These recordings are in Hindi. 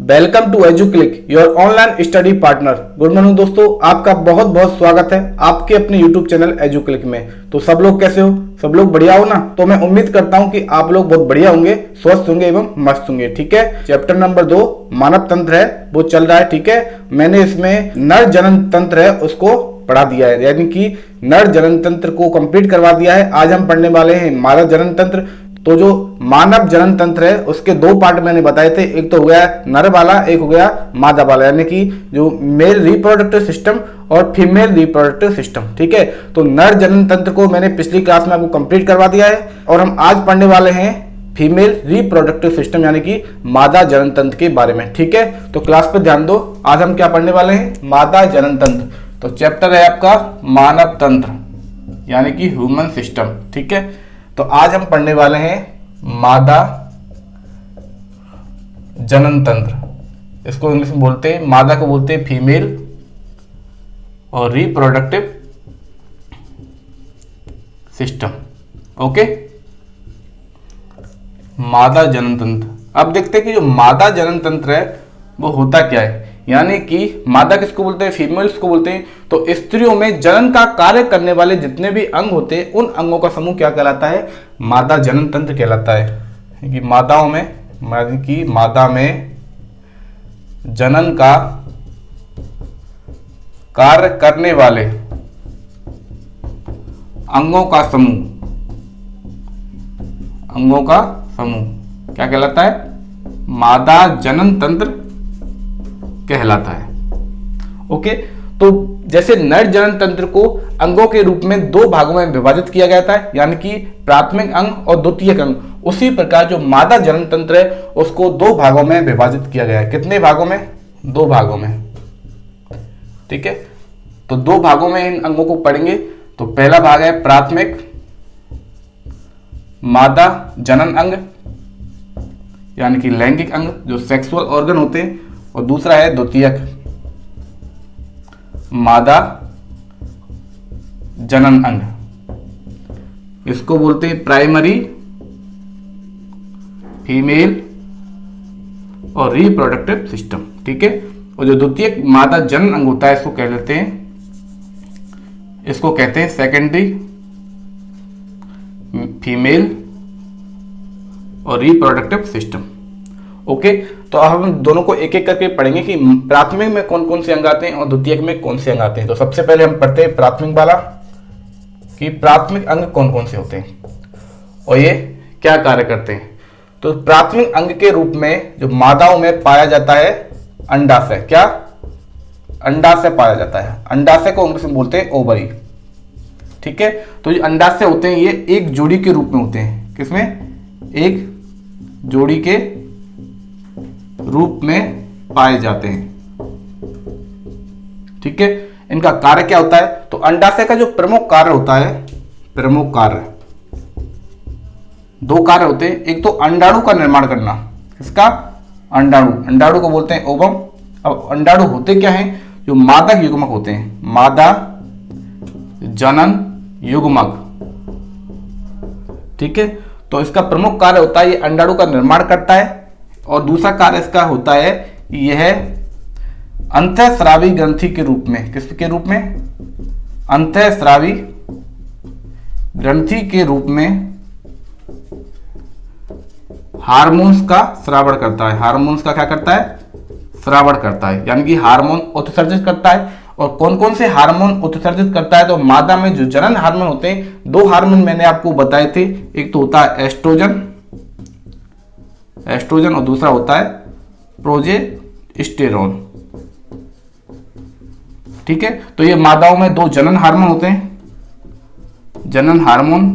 Welcome to Educlick your online study partner. Good morning दोस्तों, आपका बहुत बहुत स्वागत है आपके अपने यूट्यूब चैनल एजुक्लिक में। तो सब लोग कैसे हो? सब लोग बढ़िया हो ना? तो मैं उम्मीद करता हूं कि आप लोग बहुत बढ़िया होंगे, स्वस्थ होंगे एवं मस्त होंगे। ठीक है, चैप्टर नंबर 2 मानव तंत्र है वो चल रहा है। ठीक है, मैंने इसमें नर जनन तंत्र है उसको पढ़ा दिया है, यानी कि नर जनन तंत्र को कंप्लीट करवा दिया है। आज हम पढ़ने वाले हैं मानव जनन तंत्र। तो जो मानव जनन तंत्र है उसके दो पार्ट मैंने बताए थे, एक तो हो गया नर वाला, एक हो गया मादा वाला, यानी कि जो मेल रिप्रोडक्टिव सिस्टम और फीमेल रिप्रोडक्टिव सिस्टम। ठीक है, तो नर जनन तंत्र को मैंने पिछली क्लास में आपको कंप्लीट करवा दिया है और हम आज पढ़ने वाले हैं फीमेल रिप्रोडक्टिव सिस्टम यानी कि मादा जनन तंत्र के बारे में। ठीक है, तो क्लास पे ध्यान दो। आज हम क्या पढ़ने वाले हैं? मादा जनन तंत्र। तो चैप्टर है आपका मानव तंत्र यानी कि ह्यूमन सिस्टम। ठीक है, तो आज हम पढ़ने वाले हैं मादा जनन तंत्र। इसको इंग्लिश में बोलते हैं, मादा को बोलते हैं फीमेल और रिप्रोडक्टिव सिस्टम। ओके, मादा जनन तंत्र। अब देखते हैं कि जो मादा जनन तंत्र है वो होता क्या है, यानी कि मादा किसको बोलते हैं? फीमेल्स को बोलते हैं। तो स्त्रियों में जनन का कार्य करने वाले जितने भी अंग होते हैं उन अंगों का समूह क्या कहलाता है? मादा जनन तंत्र कहलाता है। कि मादाओं में, यानी कि मादा में जनन का कार्य करने वाले अंगों का समूह, अंगों का समूह क्या कहलाता है? मादा जनन तंत्र कहलाता है। ओके, तो जैसे नर जनन तंत्र को अंगों के रूप में दो भागों में विभाजित किया गया था, यानी कि प्राथमिक अंग और द्वितीयक अंग, उसी प्रकार जो मादा जनन तंत्र है उसको दो भागों में विभाजित किया गया है। कितने भागों में? दो भागों में। ठीक है, तो दो भागों में इन अंगों को पढ़ेंगे। तो पहला भाग है प्राथमिक मादा जनन अंग यानी कि लैंगिक अंग जो सेक्सुअल ऑर्गन होते हैं, और दूसरा है द्वितीयक मादा जनन अंग। इसको बोलते हैं प्राइमरी फीमेल और रिप्रोडक्टिव सिस्टम। ठीक है, और जो द्वितीयक मादा जनन अंग होता है इसको कह लेते हैं, इसको कहते हैं सेकेंडरी फीमेल और रिप्रोडक्टिव सिस्टम। ओके, तो अब हम दोनों को एक एक करके पढ़ेंगे कि प्राथमिक में कौन कौन से अंग आते हैं और द्वितीयक में कौन से अंग आते हैं। तो सबसे पहले हम पढ़ते हैं प्राथमिक वाला कि प्राथमिक अंग कौन कौन से होते हैं और ये क्या कार्य करते हैं। तो प्राथमिक अंग के रूप में जो मादाओं में पाया जाता है अंडाशय। क्या? अंडाशय पाया जाता है। अंडाशय को इंग्लिश में बोलते हैं ओवरी। ठीक है, तो ये अंडाशय होते हैं, ये एक जोड़ी के रूप में होते हैं। किसमें? एक जोड़ी के रूप में पाए जाते हैं। ठीक है, इनका कार्य क्या होता है? तो अंडाशय का जो प्रमुख कार्य होता है, प्रमुख कार्य, दो कार्य होते हैं। एक तो अंडाणु का निर्माण करना। किसका? अंडाणु। अंडाणु को बोलते हैं ओवम। अब अंडाणु होते क्या हैं? जो मादक युग्मक होते हैं, मादा जनन युग्मक। ठीक है, तो इसका प्रमुख कार्य होता है ये अंडाणु का निर्माण करता है, और दूसरा कार्य इसका होता है यह अंतःस्रावी ग्रंथि के रूप में। किसके रूप में? अंतःस्रावी ग्रंथि के रूप में हार्मोन्स का श्रावण करता है। हार्मोन्स का क्या करता है? श्रावण करता है, यानी कि हार्मोन उत्सर्जित करता है। और कौन कौन से हार्मोन उत्सर्जित करता है? तो मादा में जो जनन हार्मोन होते हैं, दो हार्मोन मैंने आपको बताए थे, एक तो होता है एस्ट्रोजन, एस्ट्रोजन, और दूसरा होता है प्रोजेस्टेरोन। ठीक है, तो ये मादाओं में दो जनन हार्मोन होते हैं, जनन हार्मोन,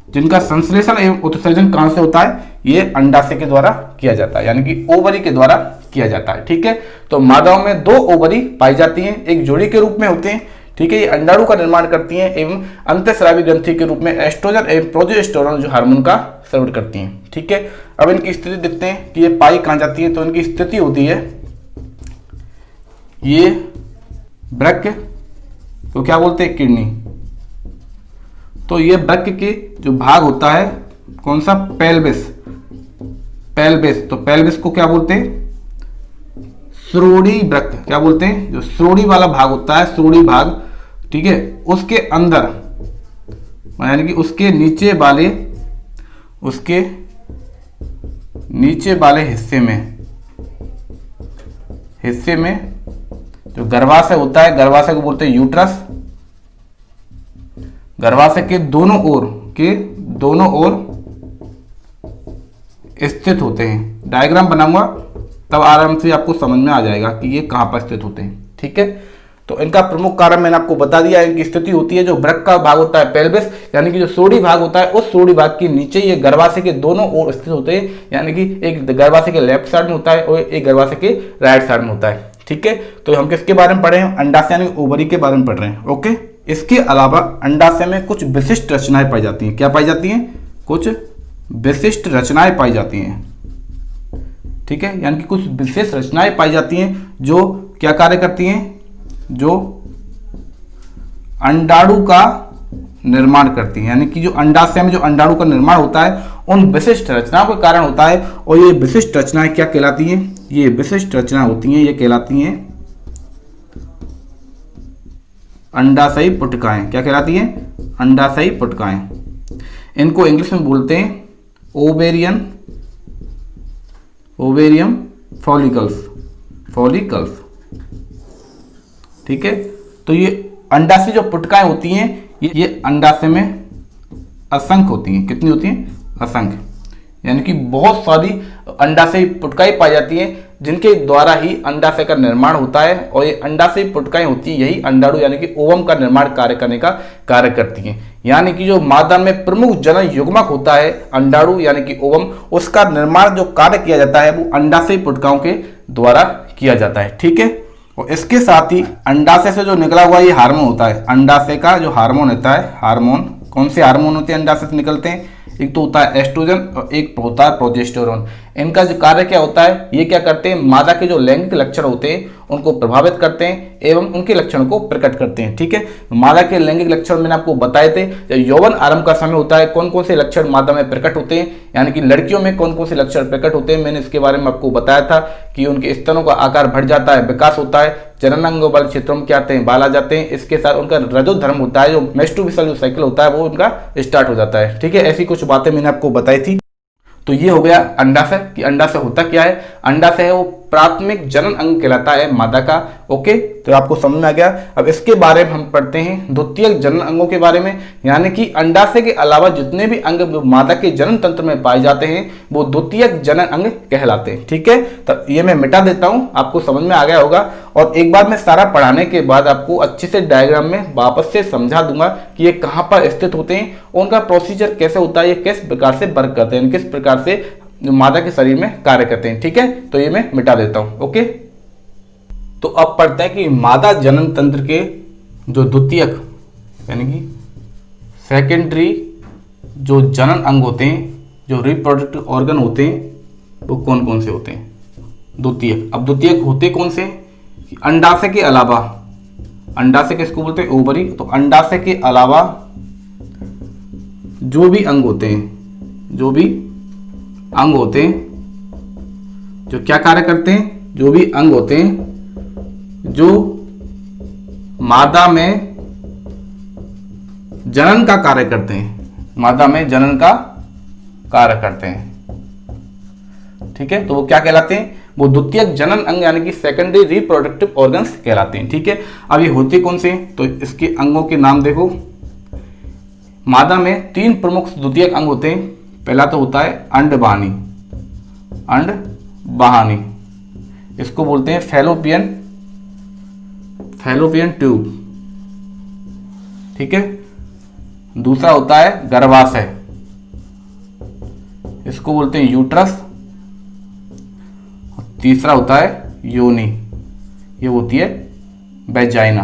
जिनका संश्लेषण एवं उत्सर्जन कहां से होता है? ये अंडाशय के द्वारा किया जाता है, यानी कि ओवरी के द्वारा किया जाता है। ठीक है, तो मादाओं में दो ओवरी पाई जाती हैं, एक जोड़ी के रूप में होते हैं। ठीक है, ये अंडाणु का निर्माण करती हैं एवं अंतःस्रावी ग्रंथि के रूप में एस्ट्रोजन एवं प्रोजेस्टेरोन जो हार्मोन का स्राव करती हैं। ठीक है, अब इनकी स्थिति देखते हैं कि ये पाई कहां जाती है। तो इनकी स्थिति होती है, ये वृक्क तो क्या बोलते हैं? किडनी। तो ये वृक्क के जो भाग होता है कौन सा? पेल्विस। पेल्विस, तो पेल्विस को क्या बोलते हैं? श्रोणि वृक्क, क्या बोलते हैं, जो श्रोणि वाला भाग होता है, श्रोणि भाग, ठीक है, उसके अंदर यानी कि उसके नीचे वाले हिस्से में जो गर्भाशय होता है, गर्भाशय को बोलते हैं यूट्रस। गर्भाशय के दोनों ओर स्थित होते हैं। डायग्राम बनाऊंगा तब आराम से आपको समझ में आ जाएगा कि ये कहां पर स्थित होते हैं। ठीक है, तो इनका प्रमुख कारण मैंने आपको बता दिया। इनकी स्थिति होती है, जो वृक्क का भाग होता है पेल्विस, यानी कि जो सोडी भाग होता है, उस सोडी भाग के नीचे ये गर्भाशय के दोनों ओर स्थित होते हैं, यानी कि एक गर्भाशय के लेफ्ट साइड में होता है और एक गर्भाशय के राइट साइड में होता है। ठीक है, तो हम किसके बारे में पढ़ रहे हैं, अंडाशय यानी ओवरी के बारे में पढ़ रहे हैं। ओके, इसके अलावा अंडाशय में कुछ विशिष्ट रचनाएं पाई जाती हैं। क्या पाई जाती हैं, कुछ विशिष्ट रचनाएं पाई जाती हैं। ठीक है, यानी कि कुछ विशेष रचनाएं पाई जाती हैं जो क्या कार्य करती हैं, जो अंडाणु का निर्माण करती हैं। यानी कि जो अंडाशय में जो अंडाणु का निर्माण होता है, उन विशिष्ट रचनाओं के कारण होता है। और ये विशिष्ट रचनाएं क्या कहलाती हैं, ये विशिष्ट रचनाएं होती हैं, ये कहलाती हैं अंडाशयी पुटिकाएं। क्या कहलाती हैं, अंडाशयी पुटिकाएं। इनको इंग्लिश में बोलते हैं ओवेरियम फॉलिकल्स। ठीक है, तो ये अंडाशय जो पुटिकाएं होती हैं, ये अंडाशय में असंख्य होती हैं। कितनी होती हैं, असंख्य, यानी कि बहुत सारी अंडाशय पुटिकाएं पाई जाती हैं जिनके द्वारा ही अंडाशय का निर्माण होता है। और ये अंडाशय पुटिकाएं होती हैं, यही अंडाणु यानी कि ओवम का निर्माण कार्य करने का कार्य करती हैं। यानी कि जो मादा में प्रमुख जनन युग्मक होता है अंडाणु यानी कि ओवम, उसका निर्माण जो कार्य किया जाता है वो अंडाशय पुटिकाओं के द्वारा किया जाता है। ठीक है, और इसके साथ ही अंडाशय से जो निकला हुआ ये हार्मोन होता है, अंडाशय का जो हार्मोन होता है, हार्मोन, कौन से हार्मोन होते हैं अंडाशय से निकलते हैं, एक तो होता है एस्ट्रोजन और एक होता है प्रोजेस्टेरोन। इनका जो कार्य क्या होता है, ये क्या करते हैं, मादा के जो लैंगिक लक्षण होते हैं उनको प्रभावित करते हैं एवं उनके लक्षणों को प्रकट करते हैं। ठीक है, मादा के लैंगिक लक्षण मैंने आपको बताए थे। जब यौवन आरंभ का समय होता है, कौन कौन से लक्षण मादा में प्रकट होते हैं, यानी कि लड़कियों में कौन कौन से लक्षण प्रकट होते हैं, मैंने इसके बारे में आपको बताया था कि उनके स्तनों का आकार बढ़ जाता है, विकास होता है, जननांगों वाले क्षेत्रों में क्या आते हैं, बाल आ जाते हैं। इसके साथ उनका रजोधर्म होता है, जो मेस्टुबिसल जो साइकिल होता है वो उनका स्टार्ट हो जाता है। ठीक है, ऐसी कुछ बातें मैंने आपको बताई थी। तो ये हो गया अंडाशय कि अंडाशय होता क्या है। अंडाशय है वो प्राथमिक जनन अंग कहलाता है मादा का। ओके, तो आपको समझ में आ गया। अब इसके बारे में हम पढ़ते हैं द्वितीयक जनन अंगों के बारे में, यानी कि अंडाशय के अलावा जितने भी अंग मादा के जनन तंत्र में पाए जाते हैं वो द्वितीयक जनन अंग कहलाते हैं। ठीक है, तो ये मैं मिटा देता हूं, आपको समझ में आ गया होगा। और एक बार मैं सारा पढ़ाने के बाद आपको अच्छे से डायग्राम में वापस से समझा दूंगा कि ये कहां पर स्थित होते हैं, उनका प्रोसीजर कैसे होता है, ये किस प्रकार से वर्क करते हैं, किस प्रकार से मादा के शरीर में कार्य करते हैं। ठीक है, तो ये मैं मिटा देता हूं। ओके, तो अब पढ़ते हैं कि मादा जनन तंत्र के जो द्वितीयक यानी कि सेकेंडरी जो जनन अंग होते हैं, जो रिप्रोडक्टिव ऑर्गन होते हैं, वो कौन कौन से होते हैं, द्वितीयक। अब द्वितीयक होते कौन से, अंडाशय के अलावा, अंडाशय किसको बोलते हैं, ओवरी। तो अंडाशय के अलावा जो भी अंग होते हैं, जो भी अंग होते हैं जो क्या कार्य करते हैं, जो भी अंग होते हैं जो मादा में जनन का कार्य करते हैं, मादा में जनन का कार्य करते हैं। ठीक है, तो वो क्या कहलाते हैं, वो द्वितीयक जनन अंग यानी कि सेकेंडरी रिप्रोडक्टिव ऑर्गन्स कहलाते हैं। ठीक है, अब ये होते कौन से, तो इसके अंगों के नाम देखो। मादा में 3 प्रमुख द्वितीयक अंग होते हैं। पहला तो होता है अंडवाहिनी, अंडवाहिनी, इसको बोलते हैं फैलोपियन ट्यूब। ठीक है, दूसरा होता है गर्भाशय, इसको बोलते हैं यूट्रस। तीसरा होता है योनि, ये होती है वेजाइना।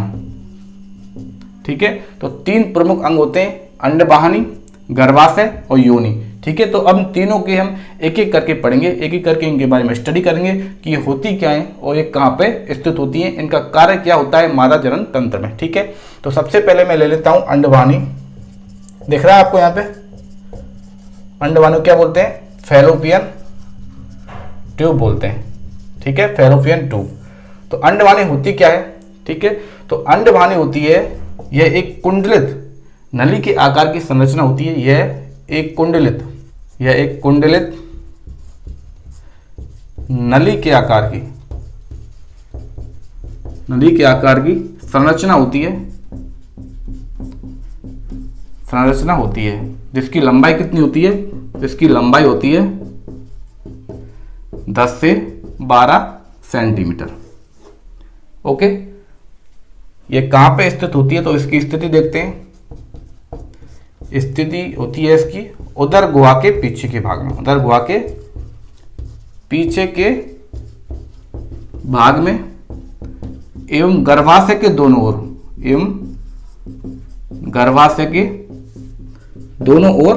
ठीक है, तो 3 प्रमुख अंग होते हैं, अंडवाहिनी, गर्भाशय और योनि। ठीक है, तो अब तीनों के हम एक एक करके पढ़ेंगे, एक एक करके इनके बारे में स्टडी करेंगे कि ये होती क्या है और ये कहाँ पे स्थित होती हैं, इनका कार्य क्या होता है मादा जनन तंत्र में। ठीक है, तो सबसे पहले मैं ले लेता हूं अंडवाहिनी। दिख रहा है आपको यहाँ पे, अंडवाहिनी क्या बोलते हैं, फैलोपियन ट्यूब बोलते हैं। ठीक है, फैलोपियन ट्यूब। तो अंडवानी होती क्या है, ठीक है, तो अंडवानी होती है यह एक कुंडलित नली के आकार की संरचना होती है। यह एक कुंडलित नली के आकार की संरचना होती है, जिसकी लंबाई कितनी होती है, जिसकी लंबाई होती है 10 से 12 सेंटीमीटर। ओके, ये कहां पे स्थित होती है, तो इसकी स्थिति देखते हैं। स्थिति होती है इसकी उदर गुहा के पीछे के भाग में, उदर गुहा के पीछे के भाग में एवं गर्भाशय के दोनों ओर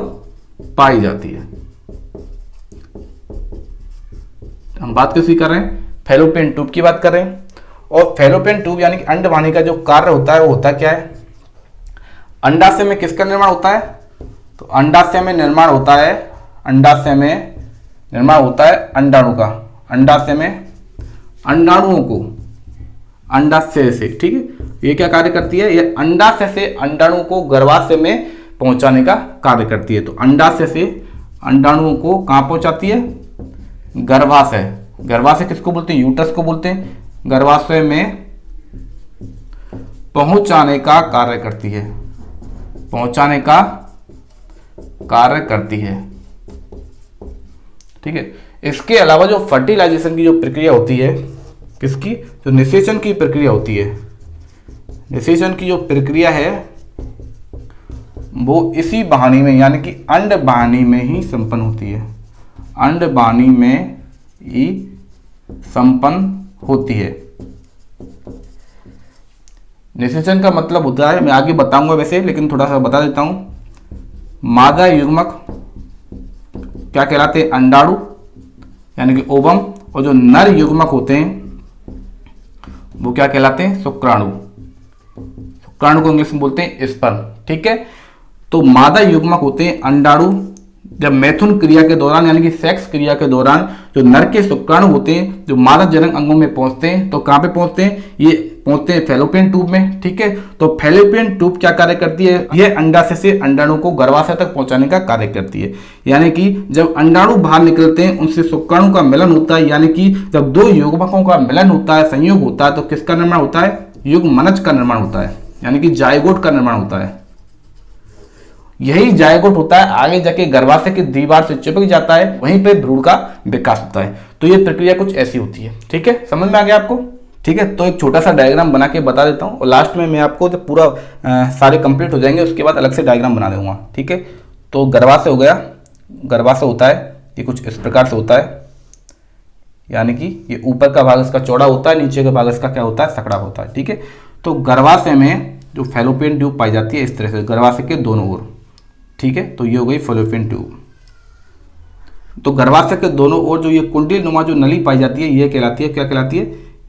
पाई जाती है। हम बात किसकी कर रहे हैं, फैलोपियन ट्यूब की बात कर रहे हैं। और फैलोपियन ट्यूब यानी कि अंडवाहिनी का जो कार्य होता है वो होता क्या है, अंडाशय में किसका निर्माण होता है, तो अंडाशय में निर्माण होता है अंडाणु का। अंडाशय में अंडाणुओं को, अंडाशय से, ठीक है, ये क्या कार्य करती है, ये अंडाशय से अंडाणु को गर्भाशय में पहुंचाने का कार्य करती है। तो अंडाशय से अंडाणुओं को कहां पहुंचाती है, गर्भाशय किसको बोलते हैं, यूट्रस को बोलते हैं, गर्भाशय में पहुंचाने का कार्य करती है, ठीक है। इसके अलावा जो फर्टिलाइजेशन की जो प्रक्रिया होती है, किसकी, जो निषेचन की प्रक्रिया होती है, निषेचन की जो प्रक्रिया है वो इसी वाहिनी में यानी कि अंडवाहिनी में ही संपन्न होती है, अंडवाहिनी में ही संपन्न होती है। निषेचन का मतलब होता है, मैं आगे बताऊंगा वैसे, लेकिन थोड़ा सा बता देता हूं। मादा युग्मक क्या कहलाते हैं, अंडाणु यानी कि ओवम, और जो नर युग्मक होते हैं वो क्या कहलाते हैं, शुक्राणु। शुक्राणु को इंग्लिश में बोलते हैं स्पर्म, ठीक है। तो मादा युग्मक होते हैं अंडाणु, जब मैथुन क्रिया के दौरान यानी कि सेक्स क्रिया के दौरान जो नर के शुक्राणु होते हैं जो मादा जनक अंगों में पहुंचते हैं, तो कहां पे पहुंचते हैं, ये पहुंचते हैं फैलोपियन ट्यूब में, ठीक है। तो फैलोपियन ट्यूब क्या कार्य करती है, यह अंडाशय से अंडाणु को गर्भाशय तक पहुंचाने का कार्य करती है। यानी कि जब अंडाणु बाहर निकलते हैं उनसे शुक्राणु का मिलन होता है, यानी कि जब दो युग्मकों का मिलन होता है, संयोग होता है, तो किसका निर्माण होता है, युग्मनज का निर्माण होता है, यानी कि जायगोट का निर्माण होता है। यही जायगोट होता है आगे जाके गर्भाशय की दीवार से चिपक जाता है, वहीं पे भ्रूण का विकास होता है। तो ये प्रक्रिया कुछ ऐसी होती है, ठीक है, समझ में आ गया आपको, ठीक है। तो एक छोटा सा डायग्राम बना के बता देता हूँ और लास्ट में मैं आपको जब पूरा सारे कंप्लीट हो जाएंगे उसके बाद अलग से डायग्राम बना दूंगा, ठीक है। तो गर्भाशय हो गया, गर्भाशय होता है ये कुछ इस प्रकार से होता है, यानी कि ये ऊपर का भाग इसका चौड़ा होता है, नीचे का भाग इसका क्या होता है, सकड़ा होता है, ठीक है। तो गर्भाशय में जो फैलोपियन ट्यूब पाई जाती है इस तरह से गर्भाशय के दोनों ओर, ठीक है। तो ये हो गई फैलोपियन ट्यूब। तो गर्भाशय के दोनों ओर जो ये कुंडली नुमा जो नली पाई जाती है ये कहलाती है, क्या कहलाती है,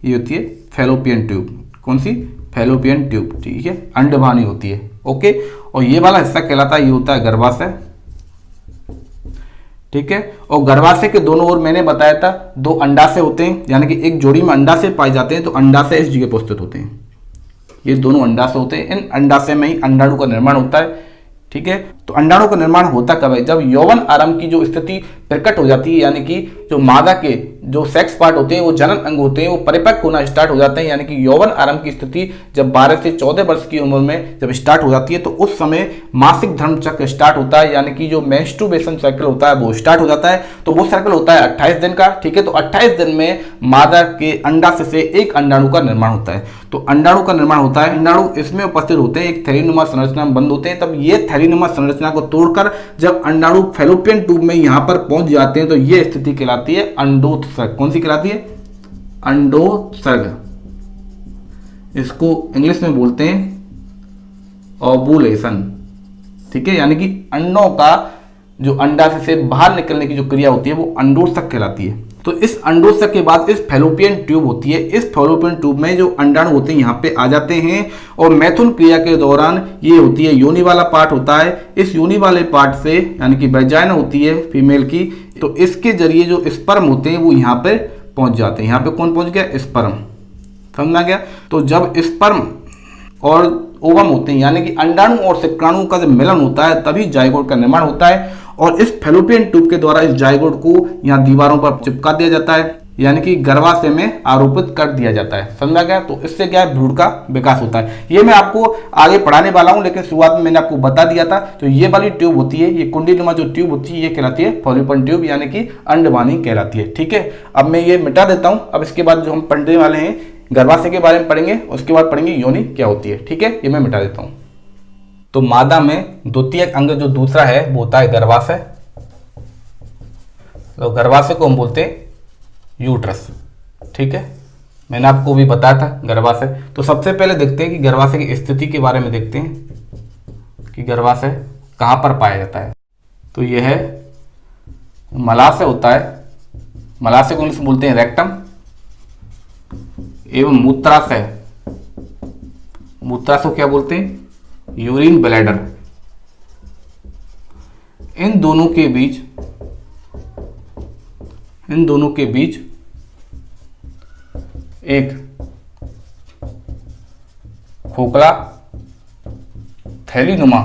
ये होती है फैलोपियन ट्यूब। कौन सी, फैलोपियन ट्यूब, ठीक है, अंडवाहिनी होती है, ओके। और ये वाला हिस्सा कहलाता है, ये होता है गर्भाशय, ठीक है। और गर्भाशय के दोनों ओर मैंने बताया था दो अंडाशय होते हैं, यानी कि एक जोड़ी में अंडाशय पाए जाते हैं, तो अंडाशय इस जगह पर स्थित होते हैं, ये दोनों अंडाशय होते हैं। इन अंडाशय में ही अंडाणु का निर्माण होता है, ठीक है। तो अंडाणु का निर्माण होता कब है, जब यौवन आरंभ की जो स्थिति प्रकट हो जाती है, यानी कि जो मादा के जो सेक्स पार्ट होते हैं वो जनन अंग होते हैं वो परिपक्व होना स्टार्ट हो जाते हैं, यानी कि यौवन आरंभ की स्थिति जब 12 से 14 वर्ष की उम्र में जब स्टार्ट हो जाती है, तो उस समय मासिक धर्म चक्र स्टार्ट होता है, यानी कि जो मेंस्ट्रुएशन साइकिल होता है वो स्टार्ट हो जाता है। तो वो साइकिल होता है 28 दिन का, ठीक है। तो 28 दिन में मादा के अंडाशय से एक अंडाणु का निर्माण होता है। तो अंडाणु का निर्माण होता है, अंडाणु इसमें उपस्थित होते हैं, एक थैलीनुमा संरचना में बंद होते हैं। तब ये थैलीनुमा संरचना को तोड़कर जब अंडाणु फैलोपियन ट्यूब में यहां पर पहुंच जाते हैं तो ये स्थिति कहलाती है अंडोत्सर्ग। कौन सी कहलाती है, अंडोत्सर्ग। इसको इंग्लिश में बोलते हैं ओवुलेशन, ठीक है। यानी कि अंडों का जो अंडाशय से बाहर निकलने की जो क्रिया होती है वो अंडोत्सर्ग कहलाती है। तो इस अंडोत्सर्ग के बाद इस फैलोपियन ट्यूब होती है, इस फैलोपियन ट्यूब में जो अंडाणु होते हैं यहाँ पे आ जाते हैं और मैथुन क्रिया के दौरान ये होती है योनि वाला पार्ट होता है। इस योनि वाले पार्ट से यानी कि वैजाइना होती है फीमेल की, तो इसके जरिए जो स्पर्म होते हैं वो यहाँ पे पहुंच जाते हैं। यहाँ पे कौन पहुंच गया, स्पर्म, समझ में आ गया। तो जब स्पर्म और ओवम होते हैं यानी कि अंडाणु और शुक्राणु का जब मिलन होता है तभी जाइगोट का निर्माण होता है, और इस फैलोपियन ट्यूब के द्वारा इस जाइगोट को यहाँ दीवारों पर चिपका दिया जाता है, यानी कि गर्भाशय में आरोपित कर दिया जाता है। समझा गया। तो इससे क्या है, भ्रूण का विकास होता है। ये मैं आपको आगे पढ़ाने वाला हूँ, लेकिन शुरुआत में मैंने आपको बता दिया था। तो ये वाली ट्यूब होती है, ये कुंडलीनुमा जो ट्यूब होती है, ये कहलाती है फैलोपियन ट्यूब यानी कि अंडवाहिनी कहलाती है। ठीक है, अब मैं ये मिटा देता हूँ। अब इसके बाद जो हम पढ़ने वाले हैं गर्भाशय के बारे में पढ़ेंगे, उसके बाद पढ़ेंगे योनि क्या होती है। ठीक है, ये मैं मिटा देता हूँ। तो मादा में द्वितीयक अंग जो दूसरा है वो होता है गर्भाशय। तो गर्भाशय को हम बोलते हैं यूट्रस। ठीक है, मैंने आपको भी बताया था गर्भाशय। तो सबसे पहले देखते हैं कि गर्भाशय की स्थिति के बारे में देखते हैं कि गर्भाशय कहाँ पर पाया जाता है। तो यह है मलाशय होता है, मलाशय को इंग्लिश में बोलते हैं रेक्टम, एवं मूत्राशय, मूत्राशय को क्या बोलते हैं, यूरिन ब्लैडर। इन दोनों के बीच एक खोखला थैलीनुमा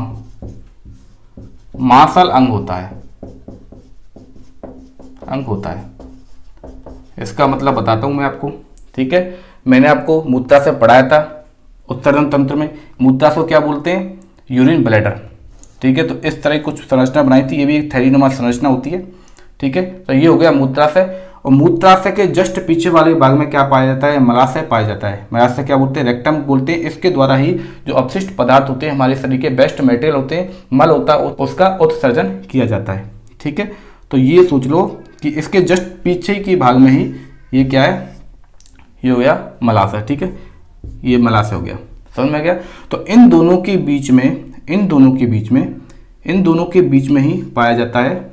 मांसल अंग होता है। इसका मतलब बताता हूं मैं आपको। ठीक है, मैंने आपको मूत्राशय पढ़ाया था उत्सर्जन तंत्र में। मूत्राशय को क्या बोलते हैं, यूरिन ब्लैडर। ठीक है, तो इस तरह की कुछ संरचना बनाई थी, ये भी एक थैलीनुमा संरचना होती है। ठीक है, तो ये हो गया मूत्राशय। और मूत्राशय के जस्ट पीछे वाले भाग में क्या पाया जाता है, मलाशय पाया जाता है। मलाशय क्या बोलते हैं, रेक्टम बोलते हैं। इसके द्वारा ही जो अपशिष्ट पदार्थ होते हैं, हमारे शरीर के बेस्ट मटेरियल होते हैं, मल होता है, उसका उत्सर्जन किया जाता है। ठीक है, तो ये सोच लो कि इसके जस्ट पीछे के भाग में ही ये क्या है, ये हो गया मलाशय। ठीक है, ये मलाशय हो गया, समझ में गया। तो इन दोनों के बीच में ही पाया जाता है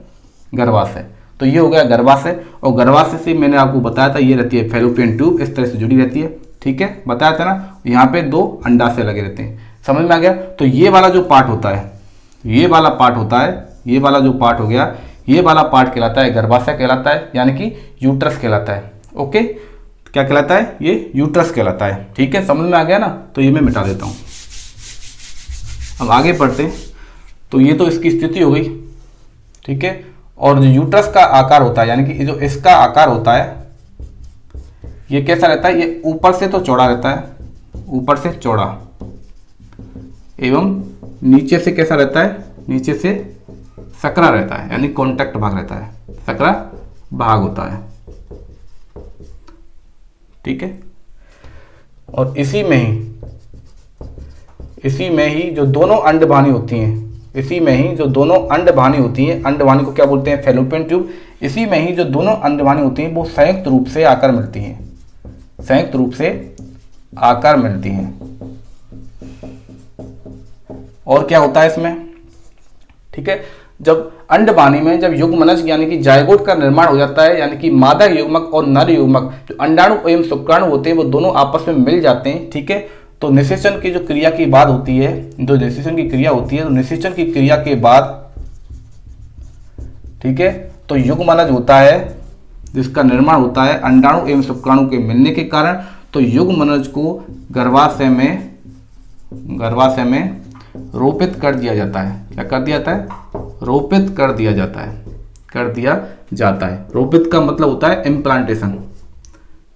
गर्भाशय। तो ये हो गया गर्भाशय। और गर्भाशय से मैंने आपको बताया था, ये रहती है फैलोपियन ट्यूब, इस तरह से जुड़ी रहती है। ठीक है, बताया था ना, यहाँ पे 2 अंडाशय लगे रहते हैं। समझ में आ गया। तो ये वाला जो पार्ट होता है, ये वाला जो पार्ट हो गया, ये वाला पार्ट कहलाता है गर्भाशय कहलाता है, यानी कि यूट्रस कहलाता है। ओके, क्या कहलाता है, ये यूट्रस कहलाता है। ठीक है, समझ में आ गया ना। तो ये मैं मिटा देता हूँ। अब आगे बढ़ते हैं। तो ये तो इसकी स्थिति हो गई। ठीक है, और जो यूट्रस का आकार होता है, यानी कि जो इसका आकार होता है, ये कैसा रहता है, ये ऊपर से तो चौड़ा रहता है, ऊपर से चौड़ा, एवं नीचे से कैसा रहता है, नीचे से सकरा रहता है, यानी कॉन्टैक्ट भाग रहता है, सकरा भाग होता है। ठीक है, और इसी में ही जो दोनों अंडवाहिनी होती हैं, अंडवाहिनी को क्या बोलते हैं, फैलोपियन ट्यूब। इसी में ही जो दोनों अंडवाहिनी होती हैं वो संयुक्त रूप से आकार मिलती हैं। और क्या होता है इसमें, ठीक है, जब अंडवाहिनी में जब युग्मनज यानी कि जायगोट का निर्माण हो जाता है, यानी कि मादा युग्मक और नर युग्मक जो अंडाणु एवं शुक्राणु होते हैं वो दोनों आपस में मिल जाते हैं। ठीक है, तो निषेचन की जो क्रिया की बात होती है, तो निषेचन की क्रिया के बाद, ठीक है, तो युग्मनज होता है जिसका निर्माण होता है अंडाणु एवं शुक्राणु के मिलने के कारण। तो युग्मनज को गर्भाशय में रोपित कर दिया जाता है। क्या कर दिया जाता है, रोपित कर दिया जाता है। रोपित का मतलब होता है इम्प्लांटेशन।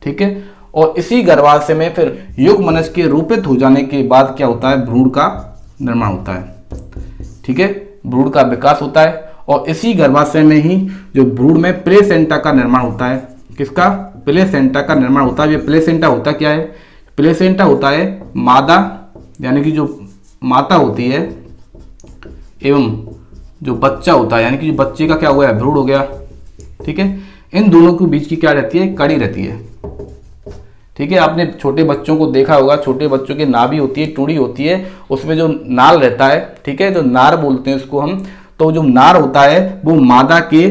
ठीक है, और इसी गर्भाशय में फिर युग्मनज के रोपित हो जाने के बाद क्या होता है, भ्रूण का निर्माण होता है। ठीक है, भ्रूण का विकास होता है। और इसी गर्भाशय में ही जो भ्रूण में प्लेसेंटा का निर्माण होता है। किसका, प्लेसेंटा का निर्माण होता है। ये प्लेसेंटा होता क्या है, प्लेसेंटा होता है मादा, यानी कि जो माता होती है, एवं जो बच्चा होता है, यानी कि जो बच्चे का क्या हो गया, भ्रूण हो गया। ठीक है, इन दोनों के बीच की क्या रहती है, कड़ी रहती है। ठीक है, आपने छोटे बच्चों को देखा होगा, छोटे बच्चों की नाभि होती है, टूड़ी होती है, उसमें जो नाल रहता है, ठीक है, जो नार बोलते हैं उसको हम। तो जो नार होता है वो मादा के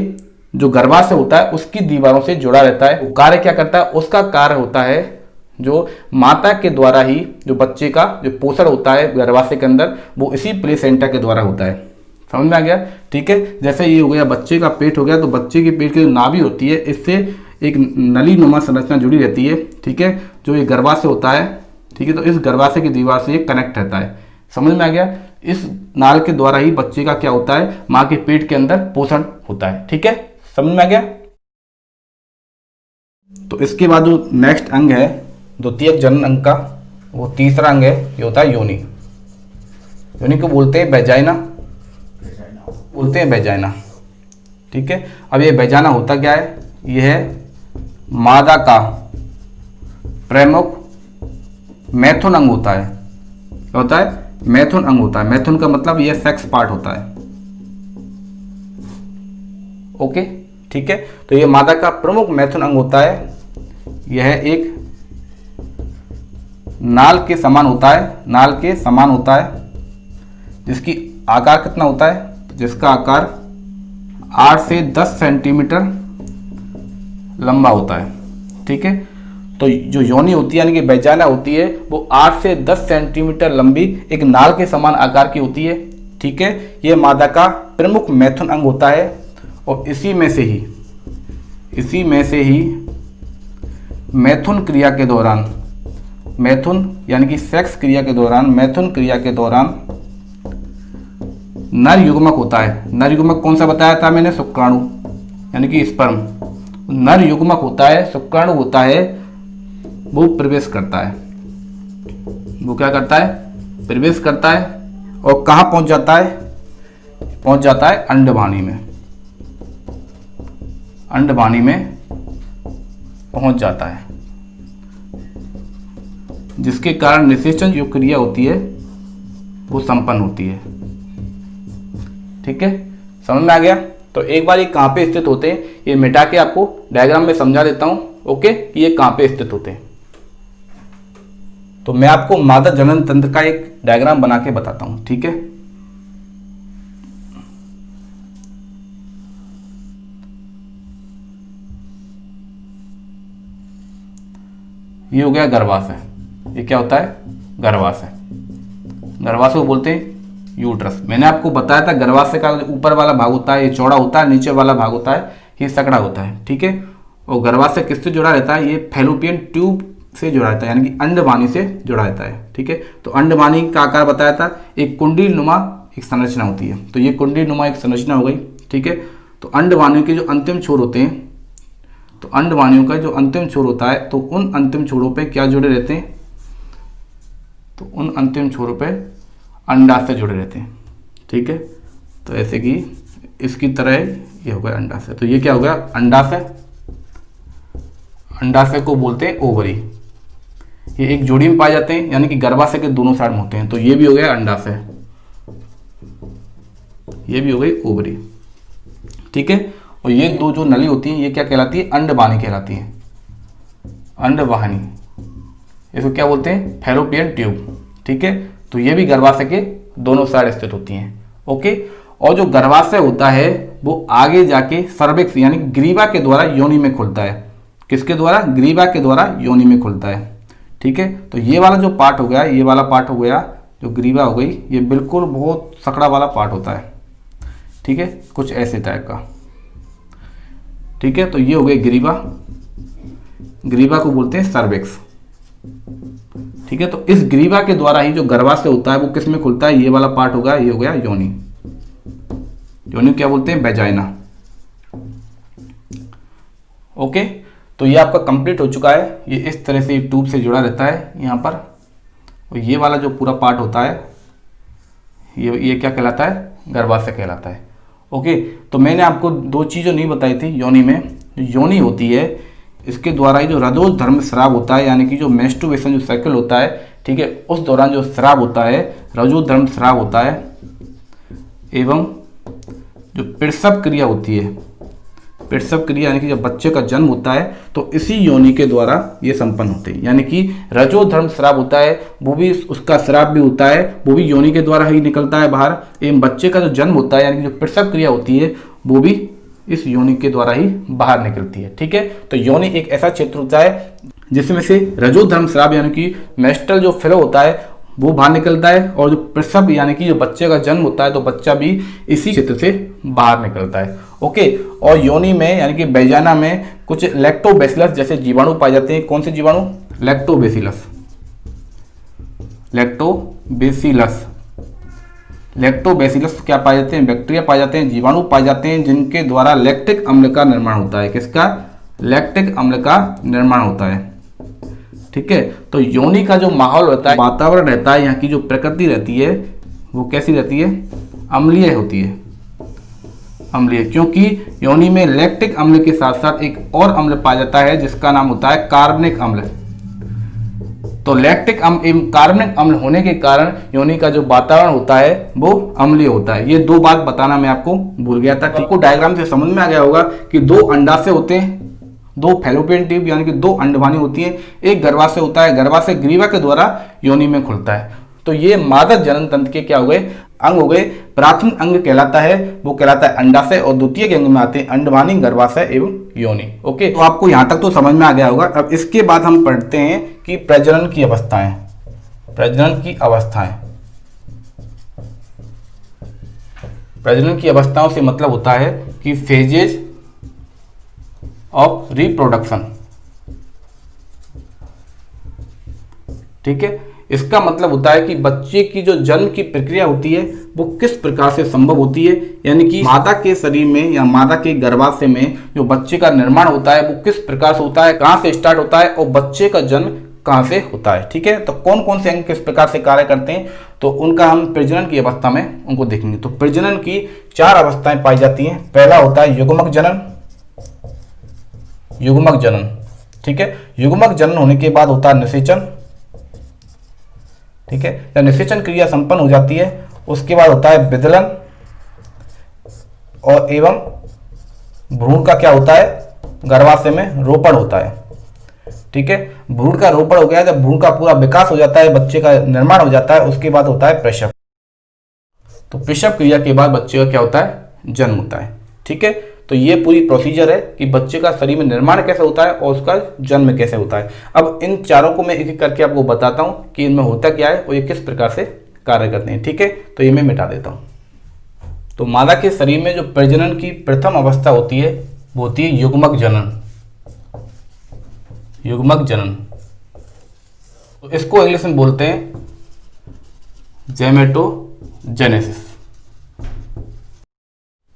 जो गर्भाशय होता है उसकी दीवारों से जुड़ा रहता है। वो कार्य क्या करता है, उसका कार्य होता है जो माता के द्वारा ही जो बच्चे का जो पोषण होता है गर्भाशय के अंदर, वो इसी प्लेसेंटा के द्वारा होता है। समझ में आ गया। ठीक है, जैसे ये हो गया बच्चे का पेट हो गया, तो बच्चे के पेट की जो नाभि होती है, इससे एक नली नुमा संरचना जुड़ी रहती है, ठीक है, जो ये गर्भाशय होता है, ठीक है। तो इस गर्भाशय की दीवार से ये कनेक्ट रहता है। समझ में आ गया? इस नाल के द्वारा ही बच्चे का क्या होता है, माँ के पेट के अंदर पोषण होता है, ठीक है। समझ में आ गया? तो इसके बाद जो नेक्स्ट अंग है द्वितीयक जनन अंग का, वो तीसरा अंग है, ये होता है योनि। योनि को बोलते हैं वेजाइना, बोलते हैं वेजाइना, ठीक है। अब ये वेजाइना होता क्या है? यह है मादा का प्रमुख मैथुन अंग होता है। क्या होता है? मैथुन अंग होता है। मैथुन का मतलब यह सेक्स पार्ट होता है। ओके, ठीक है। तो ये मादा का प्रमुख मैथुन अंग होता है। यह एक नाल के समान होता है, नाल के समान होता है, जिसकी आकार कितना होता है? जिसका आकार 8 से 10 सेंटीमीटर लंबा होता है, ठीक है। तो जो योनि होती है यानी कि वेजाइना होती है, वो 8 से 10 सेंटीमीटर लंबी एक नाल के समान आकार की होती है, ठीक है। ये मादा का प्रमुख मैथुन अंग होता है और इसी में से ही मैथुन क्रिया के दौरान, मैथुन यानी कि सेक्स क्रिया के दौरान, मैथुन क्रिया के दौरान नर युग्मक होता है। नर युग्मक कौन सा बताया था मैंने? शुक्राणु यानी कि स्पर्म। नर युग्मक होता है, शुक्राणु होता है, वो प्रवेश करता है। वो क्या करता है? प्रवेश करता है। और कहाँ पहुंच जाता है? पहुंच जाता है अंडवाणी में। अंडवाणी में पहुंच जाता है, जिसके कारण निषेचन जो क्रिया होती है वो संपन्न होती है, ठीक है। समझ में आ गया? तो एक बार ये कहाँ पे स्थित होते हैं ये मिटा के आपको डायग्राम में समझा देता हूं, ओके, कि ये कहाँ पे स्थित होते हैं। तो मैं आपको मादा जनन तंत्र का एक डायग्राम बना के बताता हूं, ठीक है। ये हो गया गर्भाशय। ये क्या होता है? गर्भाशय। गर्भाशय को बोलते हैं यूट्रस। मैंने आपको बताया था गर्भाशय का ऊपर वाला भाग होता है ये चौड़ा होता है, नीचे वाला भाग होता है ये सकड़ा होता है, ठीक है। और गर्भाशय किससे जुड़ा रहता है? ये फैलोपियन ट्यूब से जुड़ा रहता है, यानी कि अंडवाणी से जुड़ा रहता है, ठीक है। तो अंडवाणी का आकार बताया था, एक कुंडली नुमा एक संरचना होती है। तो ये कुंडली नुमा एक संरचना हो गई, ठीक है। तो अंडवाणी के जो अंतिम छोर होते हैं, तो अंडवाणियों का जो अंतिम छोर होता है, तो उन अंतिम छोरों पे क्या जुड़े रहते हैं? तो उन अंतिम छोरों पे अंडाशय जुड़े रहते हैं, ठीक है। तो ऐसे कि इसकी तरह ये हो गया अंडाशय। तो ये क्या हो गया? अंडाशय। अंडाशय को बोलते हैं ओवरी। ये एक जोड़ी में पाए जाते हैं, यानी कि गर्भाशय के दोनों साइड में होते हैं। तो ये भी हो गया अंडाशय, ये भी हो गई ओवरी, ठीक है। और ये दो जो नली होती है ये क्या कहलाती है? अंडवाहिनी कहलाती है। अंडवाहिनी, इसको क्या बोलते हैं? फैलोपियन ट्यूब, ठीक है। तो ये भी गर्भाशय के दोनों साइड स्थित होती हैं, ओके। और जो गर्भाशय होता है वो आगे जाके सर्विक्स यानी ग्रीवा के द्वारा योनि में खुलता है। किसके द्वारा? ग्रीवा के द्वारा योनि में खुलता है, ठीक है। तो ये वाला जो पार्ट हो गया, ये वाला पार्ट हो गया जो ग्रीवा हो गई, ये बिल्कुल बहुत सकड़ा वाला पार्ट होता है, ठीक है, कुछ ऐसे टाइप का, ठीक है। तो ये हो गई ग्रीवा। ग्रीवा को बोलते हैं सर्विक्स, ठीक है। तो इस ग्रीवा के द्वारा ही जो गर्भाशय होता है वो किस में खुलता है? ये वाला पार्ट होगा, ये हो गया योनि। योनि क्या बोलते हैं? Vagina, okay. तो ये आपका कंप्लीट हो चुका है। ये इस तरह से ट्यूब से जुड़ा रहता है यहाँ पर। और ये वाला जो पूरा पार्ट होता है ये क्या कहलाता है? गर्भाशय कहलाता है, ओके। तो मैंने आपको दो चीज़ें नहीं बताई थी योनि में। योनि होती है, इसके द्वारा ही जो रजोज धर्म स्राव होता है, यानी कि जो मेस्टुर्बेशन जो साइकिल होता है, ठीक है, उस दौरान जो स्राव होता है, रजोज धर्म स्राव होता है, एवं जो प्रसव क्रिया होती है, प्रसव क्रिया यानी कि जब बच्चे का जन्म होता है तो इसी योनि के द्वारा ये संपन्न होते हैं। यानी कि रजो धर्म स्राव होता है, वो भी उसका स्राव भी होता है, वो भी योनि के द्वारा ही निकलता है बाहर। एवं बच्चे का जो जन्म होता है यानी कि जो प्रसव क्रिया होती है वो भी इस योनि के द्वारा ही बाहर निकलती है, ठीक है। तो योनि एक ऐसा क्षेत्र होता है जिसमें से रजो धर्म स्राव यानी कि मेस्टल जो फ्लो होता है वो बाहर निकलता है, और जो प्रसव यानी कि जो बच्चे का जन्म होता है तो बच्चा भी इसी क्षेत्र से बाहर निकलता है। ओके। और योनि में यानी कि वैजाना में कुछ लैक्टोबैसिलस जैसे जीवाणु पाए जाते हैं। कौन से जीवाणु? लैक्टोबैसिलस। लैक्टोबैसिलस लैक्टोबैसिलस क्या पाए जाते हैं? बैक्टीरिया पाए जाते हैं, जीवाणु पाए जाते हैं, जिनके द्वारा लैक्टिक अम्ल का निर्माण होता है। किसका? लैक्टिक अम्ल का निर्माण होता है। ठीक है, तो योनि का जो माहौल होता है, वातावरण रहता है, यहाँ की जो प्रकृति रहती है वो कैसी रहती है? अम्लीय होती है। अम्लीय, क्योंकि योनि में लैक्टिक अम्ल के साथ साथ एक और अम्ल पाया जाता है जिसका नाम होता है कार्बनिक अम्ल। तो लैक्टिक अम्ल एवं कार्बनिक अम्ल होने के कारण योनि का जो वातावरण होता है वो अम्लीय होता है। ये दो बात बताना मैं आपको भूल गया था। आपको डायग्राम से समझ में आ गया होगा कि दो अंडाशय होते हैं, दो फैलोपियन ट्यूब यानी कि दो अंडवानी होती है, एक गर्भाशय होता है, गर्भाशय ग्रीवा के द्वारा योनि में खुलता है। तो ये मादा जनन तंत्र के क्या हो गए? अंग हो गए। प्राथमिक अंग कहलाता है, वो कहलाता है अंडाशय, और द्वितीय अंग में आते हैं अंडवानी, गर्भाशय एवं योनि। ओके, तो आपको यहां तक तो समझ में आ गया होगा। अब इसके बाद हम पढ़ते हैं कि प्रजनन की अवस्थाएं। प्रजनन की अवस्थाएं, प्रजनन की अवस्थाओं से मतलब होता है कि फेजेज ऑफ रिप्रोडक्शन। ठीक है, इसका मतलब होता है कि बच्चे की जो जन्म की प्रक्रिया होती है वो किस प्रकार से संभव होती है, यानी कि मादा के शरीर में या मादा के गर्भाशय में जो बच्चे का निर्माण होता है वो किस प्रकार से होता है, कहां से स्टार्ट होता है और बच्चे का जन्म कहां से होता है। ठीक है, तो कौन कौन से अंग किस प्रकार से कार्य करते हैं तो उनका हम प्रजनन की अवस्था में उनको देखेंगे। तो प्रजनन की 4 अवस्थाएं पाई जाती हैं। पहला होता है युग्मक जनन। युग्मक जनन, ठीक है, युग्मक जनन होने के बाद होता है निषेचन। ठीक है, जब निषेचन क्रिया संपन्न हो जाती है उसके बाद होता है विदलन, और एवं भ्रूण का क्या होता है? गर्भाशय में रोपण होता है। ठीक है, भ्रूण का रोपण हो गया, जब भ्रूण का पूरा विकास हो जाता है, बच्चे का निर्माण हो जाता है, उसके बाद होता है प्रसव। तो प्रसव क्रिया के बाद बच्चे का क्या होता है? जन्म होता है। ठीक है, तो ये पूरी प्रोसीजर है कि बच्चे का शरीर में निर्माण कैसे होता है और उसका जन्म कैसे होता है। अब इन चारों को मैं एक एक करके आपको बताता हूं कि इनमें होता क्या है और ये किस प्रकार से कार्य करते हैं। ठीक है, तो ये मैं मिटा देता हूं। तो मादा के शरीर में जो प्रजनन की प्रथम अवस्था होती है वो होती है युग्मक जनन। युग्मक जनन, तो इसको इंग्लिश में बोलते हैं गैमेटोजेनेसिस।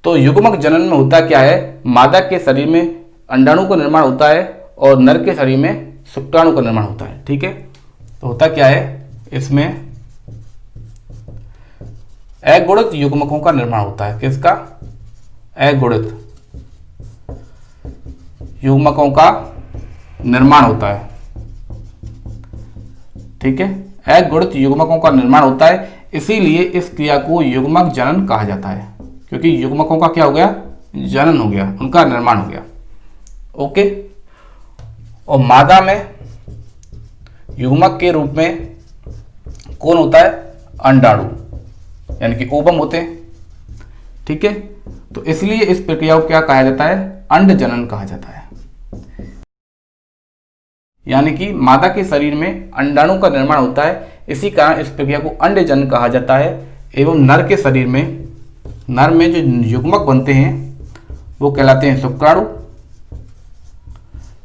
तो युग्मक जनन में होता क्या है? मादा के शरीर में अंडाणु का निर्माण होता है और नर के शरीर में शुक्राणु का निर्माण होता है। ठीक है, तो होता क्या है? इसमें अगुणित युग्मकों का निर्माण होता है। किसका? अगुणित युग्मकों का निर्माण होता है। ठीक है, अगुणित युग्मकों का निर्माण होता है, इसीलिए इस क्रिया को युग्मक जनन कहा जाता है, क्योंकि युग्मकों का क्या हो गया? जनन हो गया, उनका निर्माण हो गया। ओके, और मादा में युग्मक के रूप में कौन होता है? अंडाणु, यानी कि ओवम होते हैं। ठीक है, तो इसलिए इस प्रक्रिया को क्या कहा जाता है? अंड जनन कहा जाता है। यानी कि मादा के शरीर में अंडाणु का निर्माण होता है, इसी कारण इस प्रक्रिया को अंड जनन कहा जाता है। एवं नर के शरीर में, नर में जो युग्मक बनते हैं वो कहलाते हैं शुक्राणु।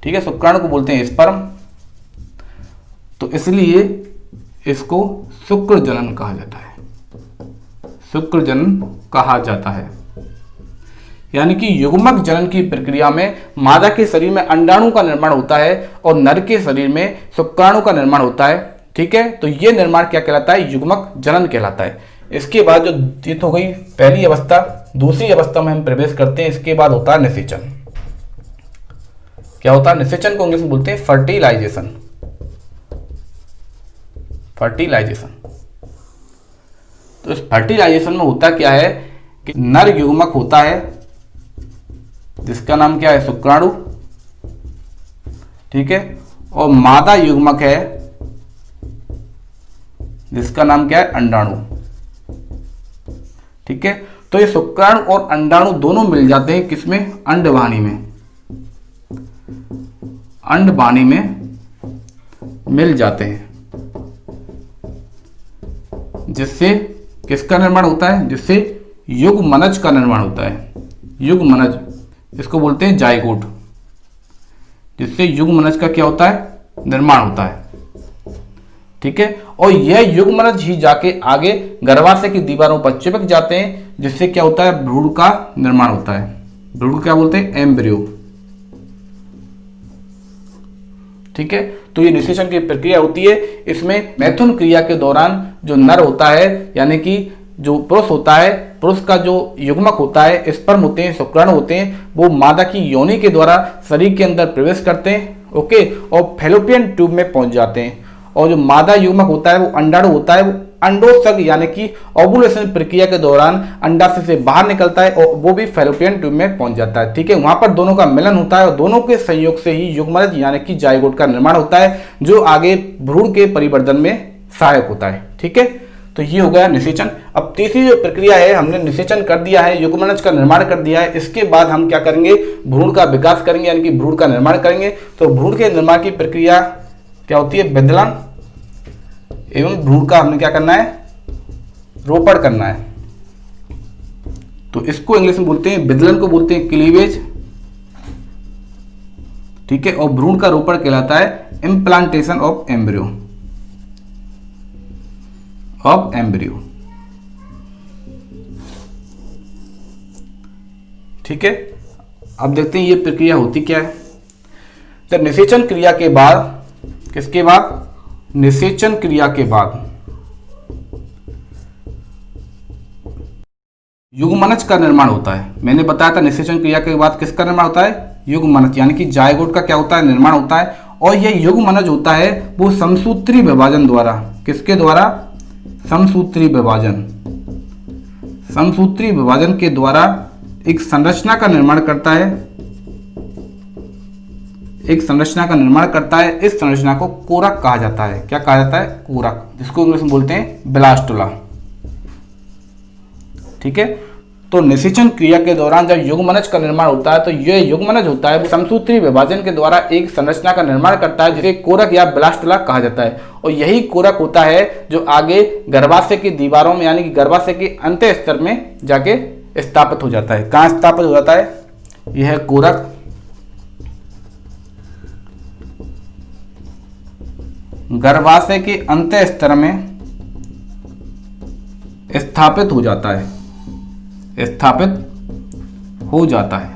ठीक है, शुक्राणु को बोलते हैं स्पर्म, तो इसलिए इसको शुक्र जनन कहा जाता है। शुक्र जनन कहा जाता है, यानी कि युग्मक जनन की प्रक्रिया में मादा के शरीर में अंडाणु का निर्माण होता है और नर के शरीर में शुक्राणु का निर्माण होता है। ठीक है, तो ये निर्माण क्या कहलाता है? युग्मक जनन कहलाता है। इसके बाद जो ये तो हो गई पहली अवस्था, दूसरी अवस्था में हम प्रवेश करते हैं। इसके बाद होता है निषेचन। क्या होता है? निषेचन को इंग्लिश में बोलते हैं फर्टिलाइजेशन। फर्टिलाइजेशन, तो इस फर्टिलाइजेशन में होता क्या है कि नर युग्मक होता है जिसका नाम क्या है? शुक्राणु। ठीक है, और मादा युग्मक है जिसका नाम क्या है? अंडाणु। ठीक है, तो ये शुक्राणु और अंडाणु दोनों मिल जाते हैं किसमें? अंडवानी में। अंडवानी में मिल जाते हैं, जिससे किसका निर्माण होता है? जिससे युग्मनज का निर्माण होता है। युग्मनज, इसको बोलते हैं जाइगोट, जिससे युग्मनज का क्या होता है, निर्माण होता है। ठीक है, और यह युग्मनज ही जाके आगे गर्भाशय की दीवारों पर चिपक जाते हैं, जिससे क्या होता है, भ्रूण का निर्माण होता है। भ्रूण को क्या बोलते हैं, एम्ब्रियो। ठीक है, तो ये निषेचन की प्रक्रिया होती है। इसमें मैथुन क्रिया के दौरान जो नर होता है, यानी कि जो पुरुष होता है, पुरुष का जो युग्मक होता है, स्पर्म होते हैं, शुक्राणु होते हैं, वो मादा की योनि के द्वारा शरीर के अंदर प्रवेश करते हैं। ओके, और फैलोपियन ट्यूब में पहुंच जाते हैं। और जो मादा युग्मक होता है, वो अंडाणु होता है, वो अंडोत्सर्ग यानी कि ओवुलेशन प्रक्रिया के दौरान अंडाशय से बाहर निकलता है और वो भी फैलोपियन ट्यूब में पहुंच जाता है। ठीक है, वहां पर दोनों का मिलन होता है और दोनों के संयोग से ही युग्मनज यानी कि जाइगोट का निर्माण होता है, जो आगे भ्रूण के परिवर्धन में सहायक होता है। ठीक है, तो ये हो गया निषेचन। अब तीसरी जो प्रक्रिया है, हमने निषेचन कर दिया है, युग्मनज का निर्माण कर दिया है, इसके बाद हम क्या करेंगे, भ्रूण का विकास करेंगे, यानी कि भ्रूण का निर्माण करेंगे। तो भ्रूण के निर्माण की प्रक्रिया क्या होती है, विदलन एवं भ्रूण का हमने क्या करना है, रोपण करना है। तो इसको इंग्लिश में बोलते हैं, विदलन को बोलते हैं क्लीवेज। ठीक है, और भ्रूण का रोपण कहलाता है implantation of embryo, of embryo. ठीक है, अब देखते हैं ये प्रक्रिया होती क्या है। जब निषेचन क्रिया के बाद, किसके बाद, निषेचन क्रिया के बाद युग्मनज का निर्माण होता है। मैंने बताया था निषेचन क्रिया के बाद किसका निर्माण होता है, युग्मनज, यानी कि जाइगोट का क्या होता है, निर्माण होता है। और यह युग्मनज होता है वो समसूत्री विभाजन द्वारा, किसके द्वारा, समसूत्री विभाजन, समसूत्री विभाजन के द्वारा एक संरचना का निर्माण करता है, एक संरचना का निर्माण करता है। इस संरचना को कोरक कहा जाता है। क्या कहा जाता है, कोरक, जिसको इंग्लिश में बोलते हैं ब्लास्टुला। ठीक है, तो निषेचन क्रिया के दौरान जब युग्मनज का निर्माण होता है, तो यह युग्मनज होता है वो समसूत्री विभाजन के द्वारा एक संरचना का निर्माण करता है, जिसे कोरक या ब्लास्टुला कहा जाता है। और यही कोरक होता है जो आगे गर्भाशय की दीवारों में, यानी कि गर्भाशय के अंत्य स्तर में जाके स्थापित हो जाता है। कहाँ स्थापित हो जाता है, यह है कोरक। गर्भाशय के अंत्य स्तर में स्थापित हो जाता है, स्थापित हो जाता है।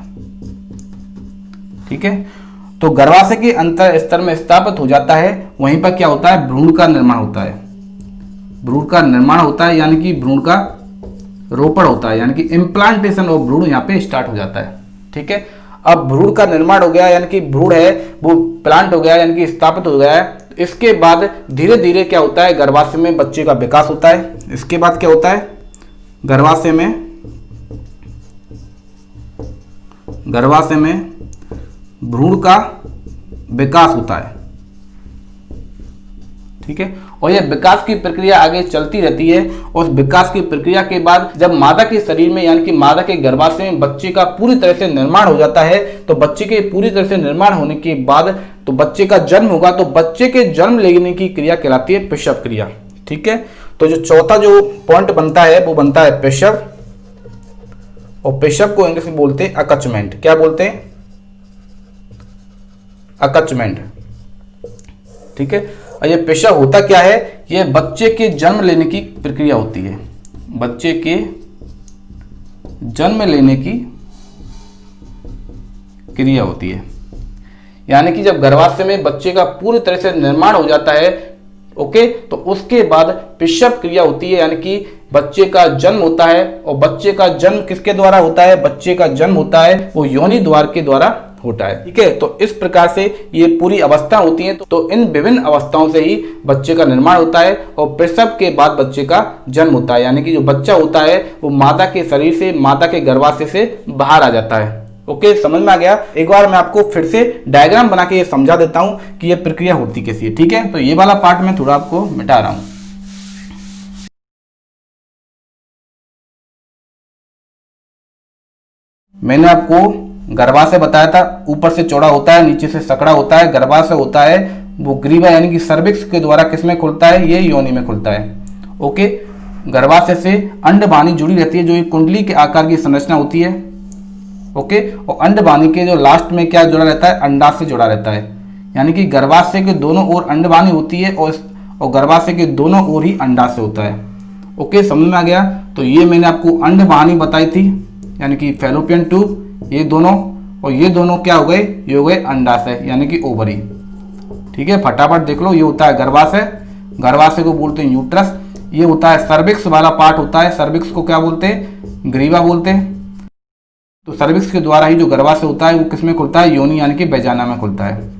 ठीक है, तो गर्भाशय के अंतर स्तर में स्थापित हो जाता है। वहीं पर क्या होता है, भ्रूण का निर्माण होता है, भ्रूण का निर्माण होता है, यानी कि भ्रूण का रोपण होता है, यानी कि इम्प्लांटेशन ऑफ भ्रूण यहाँ पे स्टार्ट हो जाता है। ठीक है, अब भ्रूण का निर्माण हो गया, यानी कि भ्रूण है वो प्लांट हो गया, यानी कि स्थापित हो गया है। इसके बाद धीरे धीरे क्या होता है, गर्भाशय में बच्चे का विकास होता है। इसके बाद क्या होता है, गर्भाशय में भ्रूण का विकास होता है। ठीक है, और यह विकास की प्रक्रिया आगे चलती रहती है। और विकास की प्रक्रिया के बाद जब मादा के शरीर में, यानी कि मादा के गर्भाशय में बच्चे का पूरी तरह से निर्माण हो जाता है, तो बच्चे के पूरी तरह से निर्माण होने के बाद तो बच्चे का जन्म होगा। तो बच्चे के जन्म लेने की क्रिया कहलाती है प्रसव क्रिया। ठीक है, तो जो चौथा जो पॉइंट बनता है वो बनता है प्रसव, और प्रसव को इंग्लिश में बोलते हैं अकचमेंट। क्या बोलते हैं, अकचमेंट। ठीक है, और ये प्रसव होता क्या है, ये बच्चे के जन्म लेने की प्रक्रिया होती है, बच्चे के जन्म लेने की क्रिया होती है। यानी कि जब गर्भाशय में बच्चे का पूरी तरह से निर्माण हो जाता है, ओके, तो उसके बाद प्रसव क्रिया होती है, यानी कि बच्चे का जन्म होता है। और बच्चे का जन्म किसके द्वारा होता है, बच्चे का जन्म होता है वो योनि द्वार के द्वारा होता है। ठीक है, तो इस प्रकार से ये पूरी अवस्था होती है। तो इन विभिन्न अवस्थाओं से ही बच्चे का निर्माण होता है और प्रसव के बाद बच्चे का जन्म होता है, यानी कि जो बच्चा होता है वो माता के शरीर से, माता के गर्भाशय से बाहर आ जाता है। ओके, समझ में आ गया। एक बार मैं आपको फिर से डायग्राम बना के ये समझा देता हूं कि ये प्रक्रिया होती कैसी है। ठीक है, तो ये वाला पार्ट मैं थोड़ा आपको मिटा रहा हूं। मैंने आपको गर्भाशय बताया था, ऊपर से चौड़ा होता है, नीचे से सकड़ा होता है। गर्भाशय होता है वो ग्रीवा यानी कि सर्विक्स के द्वारा किसमें खुलता है, ये योनि में खुलता है। ओके, गर्भाशय से अंडवाहिनी जुड़ी रहती है, जो एक कुंडली के आकार की संरचना होती है। ओके, और अंडवानी के जो लास्ट में क्या जुड़ा रहता है, अंडाशय से जुड़ा रहता है, यानी कि गर्भाशय के दोनों ओर अंडवानी होती है और गर्भाशय के दोनों ओर ही अंडाशय होता है। ओके, समझ में आ गया। तो ये मैंने आपको अंडवानी बताई थी, यानी कि फैलोपियन ट्यूब, ये दोनों, और ये दोनों क्या हो गए, ये हो गए अंडाशय यानी कि ओवरी। ठीक है, फटाफट देख लो, ये होता है गर्भाशय, गर्भाशय को बोलते हैं यूट्रस। ये होता है सर्विक्स वाला पार्ट होता है, सर्विक्स को क्या बोलते हैं, ग्रीवा बोलते हैं। तो सर्विक्स के द्वारा ही जो गर्भाशय होता है वो किसमें खुलता है, योनि यानी कि वैजाना में खुलता है।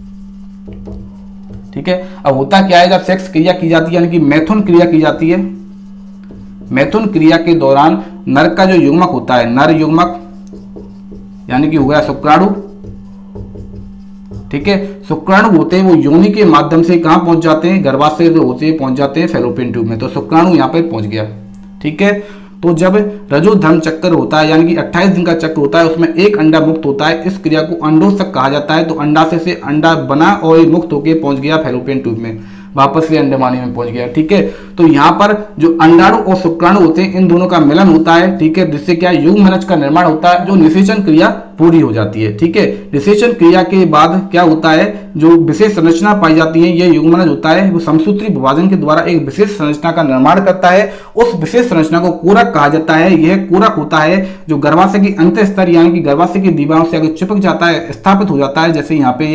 ठीक है, अब होता क्या है, जब सेक्स क्रिया की जाती है यानी कि मैथुन क्रिया की जाती है, मैथुन क्रिया के दौरान नर का जो युग्मक होता है, नर युग्मक यानी कि हो गया शुक्राणु। ठीक है, शुक्राणु होते हैं वो योनि के माध्यम से कहां पहुंच जाते हैं, गर्भाशय जो होते हैं पहुंच जाते हैं फैलोपियन ट्यूब में। तो शुक्राणु यहां पे पहुंच गया। ठीक है, तो जब रजोधर्म चक्कर होता है यानी कि 28 दिन का चक्र होता है, उसमें एक अंडा मुक्त होता है, इस क्रिया को अंडोत्सक कहा जाता है। तो अंडाशय से अंडा बना और ये मुक्त होकर पहुंच गया फैलोपियन ट्यूब में, वापस से अंडवानी में पहुंच गया। ठीक है, तो यहाँ पर जो अंडाणु और शुक्राणु होते हैं इन दोनों का मिलन होता है। ठीक है, जिससे क्या युग्मनज का निर्माण होता है, जो निषेचन क्रिया पूरी हो जाती है। ठीक है, निषेचन क्रिया के बाद क्या होता है, जो विशेष संरचना पाई जाती है, ये युग्मनज होता है, वो समसूत्री विभाजन के द्वारा एक विशेष संरचना का निर्माण करता है। उस विशेष संरचना को कोरक कहा जाता है। यह कोरक होता है जो गर्भाशय की अंत स्तर यानी कि गर्भाशय की दीवारों से अगर चिपक जाता है, स्थापित हो जाता है, जैसे यहाँ पे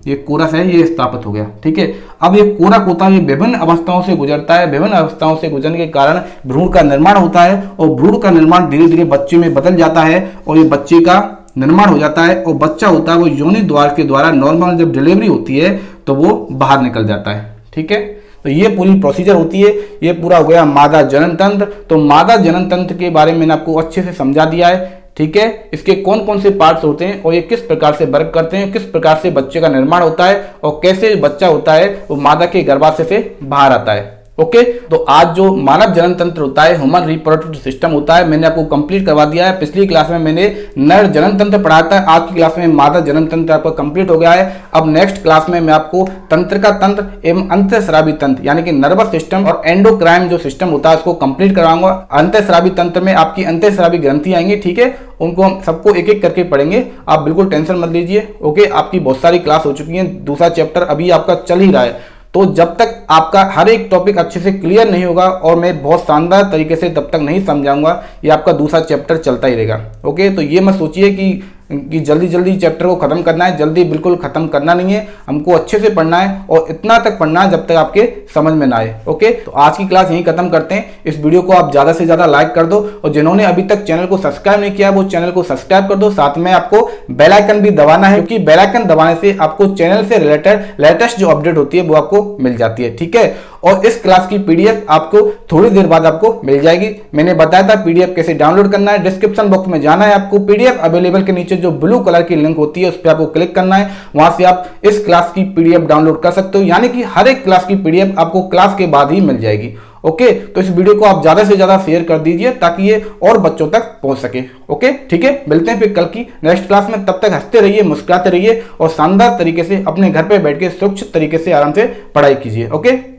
ये कोरस है, ये स्थापित हो गया। ठीक है, अब ये कोरक होता है, ये विभिन्न अवस्थाओं से गुजरता है, विभिन्न अवस्थाओं से गुजरने के कारण भ्रूण का निर्माण होता है, और भ्रूण का निर्माण धीरे धीरे बच्चे में बदल जाता है, और ये बच्चे का निर्माण हो जाता है, और बच्चा होता है वो योनि द्वार के द्वारा नॉर्मल जब डिलीवरी होती है तो वो बाहर निकल जाता है। ठीक है, तो ये पूरी प्रोसीजर होती है। ये पूरा हो गया मादा जनन तंत्र। तो मादा जनन तंत्र के बारे में मैंने आपको अच्छे से समझा दिया है। ठीक है, इसके कौन कौन से पार्ट्स होते हैं और ये किस प्रकार से वर्क करते हैं, किस प्रकार से बच्चे का निर्माण होता है, और कैसे बच्चा होता है वो मादा के गर्भाशय से बाहर आता है। ओके, तो आज जो मानव जनन तंत्र होता है, ह्यूमन रिप्रोडक्टिव सिस्टम होता है, मैंने आपको कंप्लीट करवा दिया है। पिछली क्लास में मैंने नर जनन तंत्र पढ़ाया था, आज की क्लास में मादा जनन तंत्र आपका कंप्लीट हो गया है। अब नेक्स्ट क्लास में मैं आपको तंत्रिका तंत्र एवं अंतःस्रावी तंत्र यानी कि नर्वस सिस्टम और एंडोक्राइन जो सिस्टम होता है उसको कंप्लीट कराऊंगा। अंतःस्रावी तंत्र में आपकी अंतःस्रावी ग्रंथि आएंगी। ठीक है, उनको हम सबको एक एक करके पढ़ेंगे, आप बिल्कुल टेंशन मत लीजिए। ओके, आपकी बहुत सारी क्लास हो चुकी है, दूसरा चैप्टर अभी आपका चल ही रहा है। तो जब तक आपका हर एक टॉपिक अच्छे से क्लियर नहीं होगा और मैं बहुत शानदार तरीके से तब तक नहीं समझाऊंगा, ये आपका दूसरा चैप्टर चलता ही रहेगा। ओके, तो ये मत सोचिए कि जल्दी जल्दी चैप्टर को खत्म करना है, जल्दी बिल्कुल खत्म करना नहीं है, हमको अच्छे से पढ़ना है और इतना तक पढ़ना है जब तक आपके समझ में ना आए। ओके, तो आज की क्लास यहीं खत्म करते हैं। इस वीडियो को आप ज्यादा से ज्यादा लाइक कर दो, और जिन्होंने अभी तक चैनल को सब्सक्राइब नहीं किया वो चैनल को सब्सक्राइब कर दो। साथ में आपको बेल आइकन भी दबाना है, क्योंकि बेल आइकन दबाने से आपको चैनल से रिलेटेड लेटेस्ट जो अपडेट होती है वो आपको मिल जाती है। ठीक है, और इस क्लास की पीडीएफ आपको थोड़ी देर बाद आपको मिल जाएगी। मैंने बताया था पीडीएफ कैसे डाउनलोड करना है, डिस्क्रिप्शन बॉक्स में जाना है, आपको पीडीएफ अवेलेबल के नीचे जो ब्लू कलर की लिंक होती है उस पर आपको क्लिक करना है, वहां से आप इस क्लास की पीडीएफ डाउनलोड कर सकते हो। यानी कि हर एक क्लास की पीडीएफ आपको क्लास के बाद ही मिल जाएगी। ओके, तो इस वीडियो को आप ज्यादा से ज्यादा शेयर कर दीजिए ताकि ये और बच्चों तक पहुंच सके। ओके, ठीक है, मिलते हैं फिर कल की नेक्स्ट क्लास में। तब तक हंसते रहिए, मुस्कुराते रहिए और शानदार तरीके से अपने घर पे बैठ के सुरक्षित तरीके से आराम से पढ़ाई कीजिए। ओके।